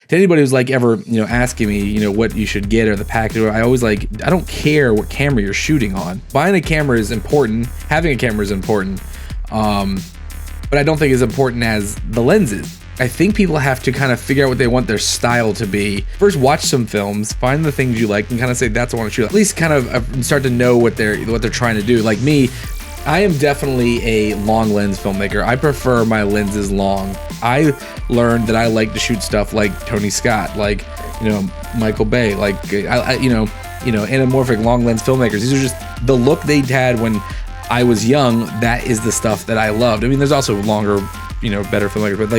To anybody who's like ever, asking me, what you should get or the package, I always I don't care what camera you're shooting on. Buying a camera is important. Having a camera is important. But I don't think as important as the lenses. I think people have to kind of figure out what they want their style to be. First, watch some films, find the things you like, and kind of say that's what I want to shoot. At least kind of start to know what they're trying to do. Like me, I am definitely a long lens filmmaker. I prefer my lenses long. I learned that I like to shoot stuff like Tony Scott, like Michael Bay, like anamorphic long lens filmmakers. These are just the look they had when I was young. That is the stuff that I loved. I mean, there's also longer, better filmmakers, but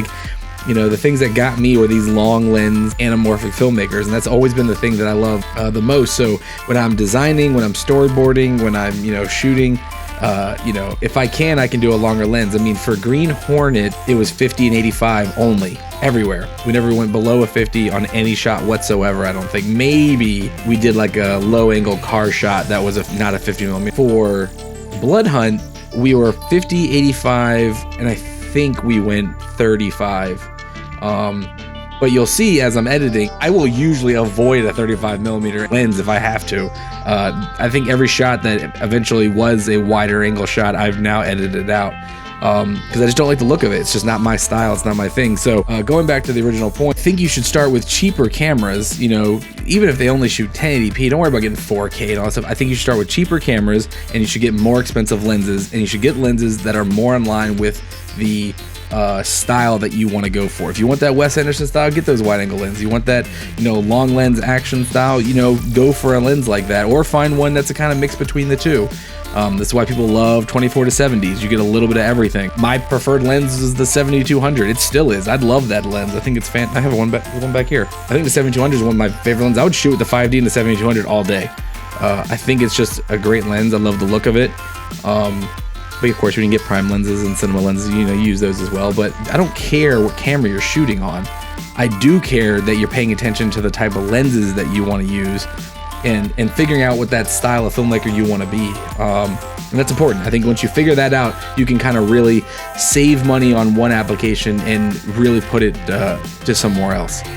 the things that got me were these long lens anamorphic filmmakers, and that's always been the thing that I love the most. So when I'm designing, when I'm storyboarding, when I'm shooting, if I can do a longer lens. I mean, for Green Hornet, it was 50 and 85 only, everywhere. We never went below a 50 on any shot whatsoever, I don't think. Maybe we did like a low angle car shot that was not a 50 millimeter. For Blood Hunt, we were 50, 85, and I think we went 35. But you'll see as I'm editing, I will usually avoid a 35 millimeter lens if I have to. I think every shot that eventually was a wider angle shot, I've now edited out because I just don't like the look of it. It's just not my style. It's not my thing. So going back to the original point, I think you should start with cheaper cameras. Even if they only shoot 1080p, don't worry about getting 4K and all that stuff. I think you should start with cheaper cameras, and you should get more expensive lenses, and you should get lenses that are more in line with the style that you want to go for. If you want that Wes Anderson style, get those wide angle lenses. You want that long lens action style, go for a lens like that, or find one that's a kind of mix between the two. That's why people love 24 to 70s. You get a little bit of everything. My preferred lens is the 7200. It still is. I'd love that lens. I think it's I have one back here. I think the 7200 is one of my favorite lenses. I would shoot with the 5D and the 7200 all day. I think it's just a great lens. I love the look of it. But of course, you can get prime lenses and cinema lenses, use those as well. But I don't care what camera you're shooting on. I do care that you're paying attention to the type of lenses that you want to use, and figuring out what that style of filmmaker you want to be. And that's important. I think once you figure that out, you can kind of really save money on one application and really put it to somewhere else.